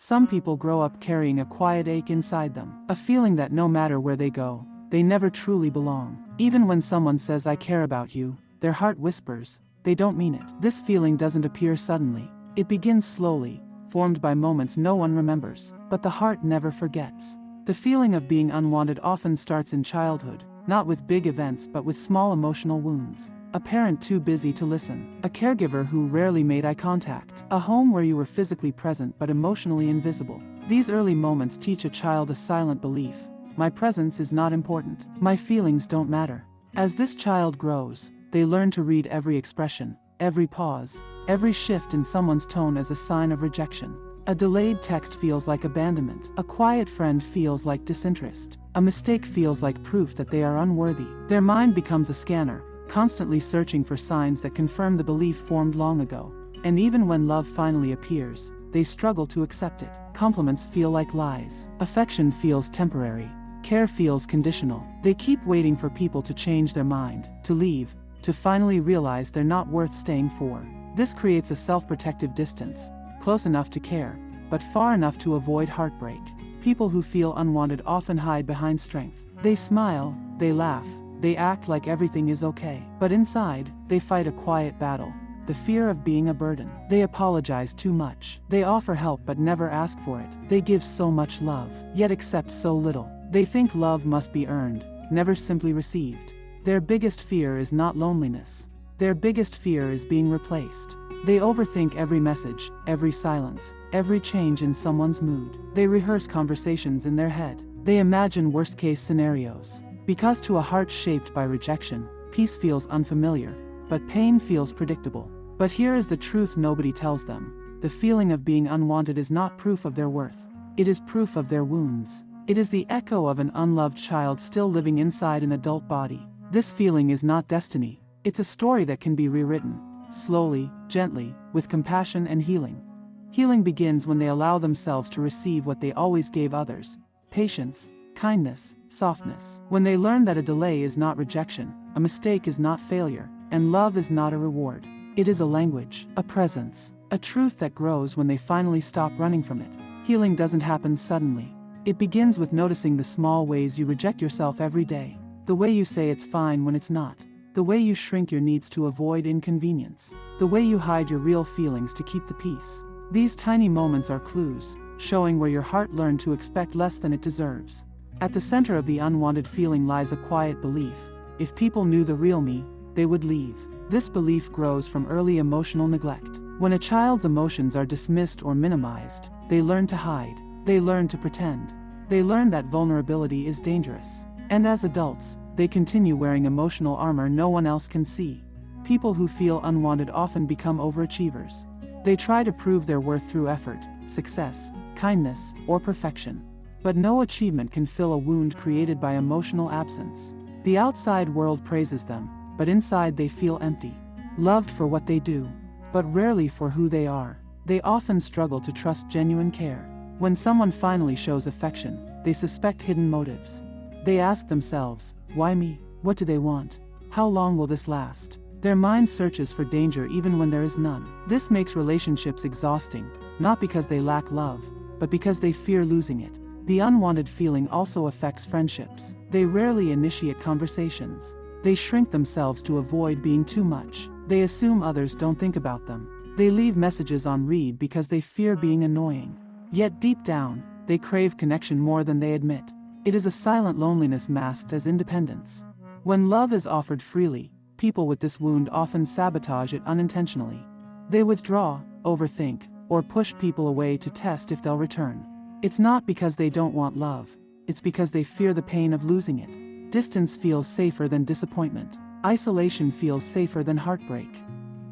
Some people grow up carrying a quiet ache inside them, a feeling that no matter where they go, they never truly belong. Even when someone says "I care about you," their heart whispers, they don't mean it. This feeling doesn't appear suddenly. It begins slowly, formed by moments no one remembers. But the heart never forgets. The feeling of being unwanted often starts in childhood, not with big events but with small emotional wounds. A parent too busy to listen. A caregiver who rarely made eye contact. A home where you were physically present but emotionally invisible. These early moments teach a child a silent belief. My presence is not important. My feelings don't matter. As this child grows, they learn to read every expression, every pause, every shift in someone's tone as a sign of rejection. A delayed text feels like abandonment. A quiet friend feels like disinterest. A mistake feels like proof that they are unworthy. Their mind becomes a scanner, constantly searching for signs that confirm the belief formed long ago. And even when love finally appears, they struggle to accept it. Compliments feel like lies. Affection feels temporary. Care feels conditional. They keep waiting for people to change their mind, to leave, to finally realize they're not worth staying for. This creates a self-protective distance, close enough to care, but far enough to avoid heartbreak. People who feel unwanted often hide behind strength. They smile, they laugh, they act like everything is okay. But inside, they fight a quiet battle. The fear of being a burden. They apologize too much. They offer help but never ask for it. They give so much love, yet accept so little. They think love must be earned, never simply received. Their biggest fear is not loneliness. Their biggest fear is being replaced. They overthink every message, every silence, every change in someone's mood. They rehearse conversations in their head. They imagine worst-case scenarios. Because to a heart shaped by rejection, peace feels unfamiliar, but pain feels predictable. But here is the truth nobody tells them. The feeling of being unwanted is not proof of their worth. It is proof of their wounds. It is the echo of an unloved child still living inside an adult body. This feeling is not destiny. It's a story that can be rewritten, slowly, gently, with compassion and healing. Healing begins when they allow themselves to receive what they always gave others: patience, kindness, softness. When they learn that a delay is not rejection, a mistake is not failure, and love is not a reward. It is a language, a presence, a truth that grows when they finally stop running from it. Healing doesn't happen suddenly. It begins with noticing the small ways you reject yourself every day. The way you say it's fine when it's not. The way you shrink your needs to avoid inconvenience. The way you hide your real feelings to keep the peace. These tiny moments are clues, showing where your heart learned to expect less than it deserves. At the center of the unwanted feeling lies a quiet belief: if people knew the real me, they would leave. This belief grows from early emotional neglect. When a child's emotions are dismissed or minimized, they learn to hide. They learn to pretend. They learn that vulnerability is dangerous. And as adults, they continue wearing emotional armor no one else can see. People who feel unwanted often become overachievers. They try to prove their worth through effort, success, kindness, or perfection. But no achievement can fill a wound created by emotional absence. The outside world praises them, but inside they feel empty. Loved for what they do, but rarely for who they are. They often struggle to trust genuine care. When someone finally shows affection, they suspect hidden motives. They ask themselves, why me? What do they want? How long will this last? Their mind searches for danger even when there is none. This makes relationships exhausting, not because they lack love, but because they fear losing it. The unwanted feeling also affects friendships. They rarely initiate conversations. They shrink themselves to avoid being too much. They assume others don't think about them. They leave messages on read because they fear being annoying. Yet deep down, they crave connection more than they admit. It is a silent loneliness masked as independence. When love is offered freely, people with this wound often sabotage it unintentionally. They withdraw, overthink, or push people away to test if they'll return. It's not because they don't want love. It's because they fear the pain of losing it. Distance feels safer than disappointment. Isolation feels safer than heartbreak.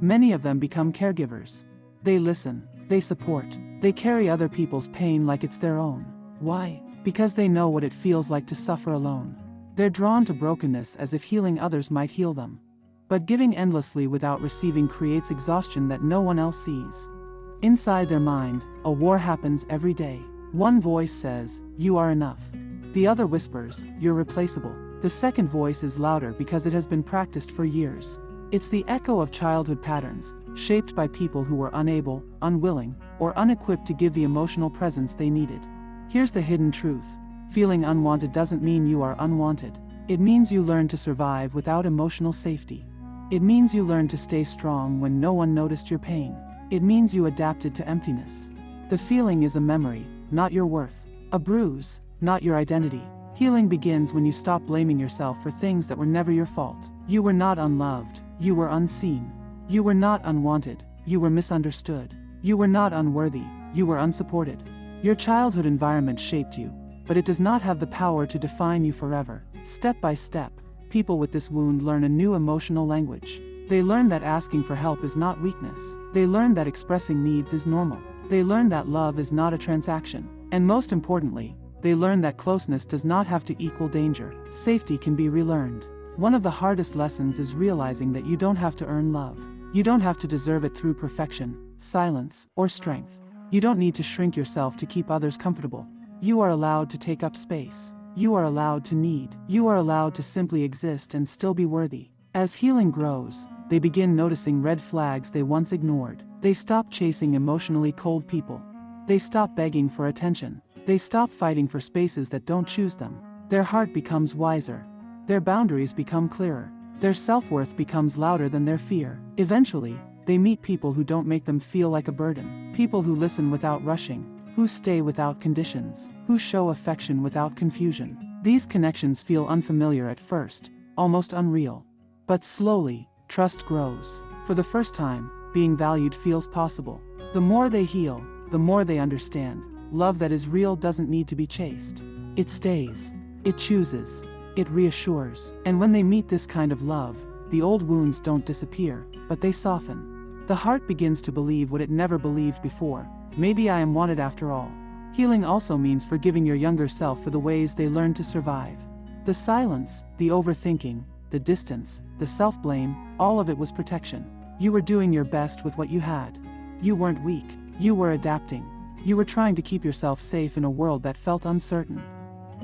Many of them become caregivers. They listen, they support, they carry other people's pain like it's their own. Why? Because they know what it feels like to suffer alone. They're drawn to brokenness as if healing others might heal them. But giving endlessly without receiving creates exhaustion that no one else sees. Inside their mind, a war happens every day. One voice says, "You are enough." The other whispers, "You're replaceable." The second voice is louder because it has been practiced for years. It's the echo of childhood patterns, shaped by people who were unable, unwilling, or unequipped to give the emotional presence they needed. Here's the hidden truth. Feeling unwanted doesn't mean you are unwanted. It means you learn to survive without emotional safety. It means you learned to stay strong when no one noticed your pain. It means you adapted to emptiness. The feeling is a memory, not your worth. A bruise, not your identity. Healing begins when you stop blaming yourself for things that were never your fault. You were not unloved, you were unseen. You were not unwanted, you were misunderstood. You were not unworthy, you were unsupported. Your childhood environment shaped you, but it does not have the power to define you forever. Step by step, people with this wound learn a new emotional language. They learn that asking for help is not weakness. They learn that expressing needs is normal. They learn that love is not a transaction. And most importantly, they learn that closeness does not have to equal danger. Safety can be relearned. One of the hardest lessons is realizing that you don't have to earn love. You don't have to deserve it through perfection, silence, or strength. You don't need to shrink yourself to keep others comfortable. You are allowed to take up space. You are allowed to need. You are allowed to simply exist and still be worthy. As healing grows, they begin noticing red flags they once ignored. They stop chasing emotionally cold people. They stop begging for attention. They stop fighting for spaces that don't choose them. Their heart becomes wiser. Their boundaries become clearer. Their self-worth becomes louder than their fear. Eventually, they meet people who don't make them feel like a burden. People who listen without rushing. Who stay without conditions, who show affection without confusion. These connections feel unfamiliar at first, almost unreal. But slowly, trust grows. For the first time, being valued feels possible. The more they heal, the more they understand. Love that is real doesn't need to be chased. It stays. It chooses. It reassures. And when they meet this kind of love, the old wounds don't disappear, but they soften. The heart begins to believe what it never believed before. Maybe I am wanted after all. Healing also means forgiving your younger self for the ways they learned to survive. The silence, the overthinking, the distance, the self-blame, all of it was protection. You were doing your best with what you had. You weren't weak. You were adapting. You were trying to keep yourself safe in a world that felt uncertain.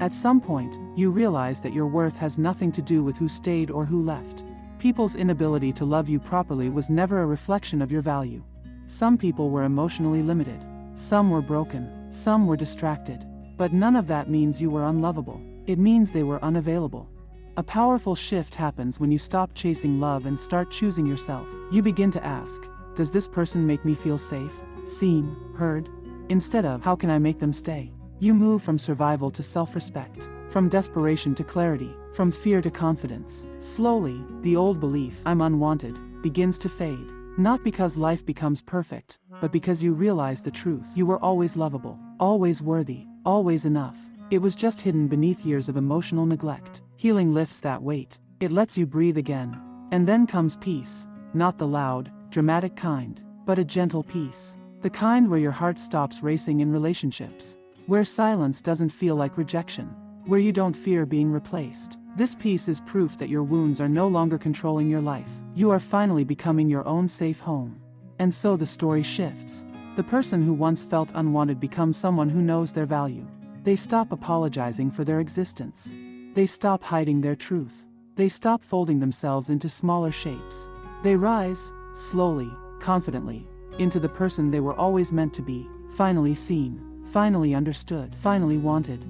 At some point, you realized that your worth has nothing to do with who stayed or who left. People's inability to love you properly was never a reflection of your value. Some people were emotionally limited. Some were broken. Some were distracted. But none of that means you were unlovable. It means they were unavailable. A powerful shift happens when you stop chasing love and start choosing yourself. You begin to ask, does this person make me feel safe, seen, heard? Instead of, how can I make them stay? You move from survival to self-respect, from desperation to clarity, from fear to confidence. Slowly, the old belief, I'm unwanted, begins to fade. Not because life becomes perfect, but because you realize the truth. You were always lovable, always worthy, always enough. It was just hidden beneath years of emotional neglect. Healing lifts that weight. It lets you breathe again. And then comes peace. Not the loud, dramatic kind, but a gentle peace. The kind where your heart stops racing in relationships. Where silence doesn't feel like rejection. Where you don't fear being replaced. This peace is proof that your wounds are no longer controlling your life. You are finally becoming your own safe home. And so the story shifts. The person who once felt unwanted becomes someone who knows their value. They stop apologizing for their existence. They stop hiding their truth. They stop folding themselves into smaller shapes. They rise, slowly, confidently, into the person they were always meant to be, finally seen, finally understood, finally wanted.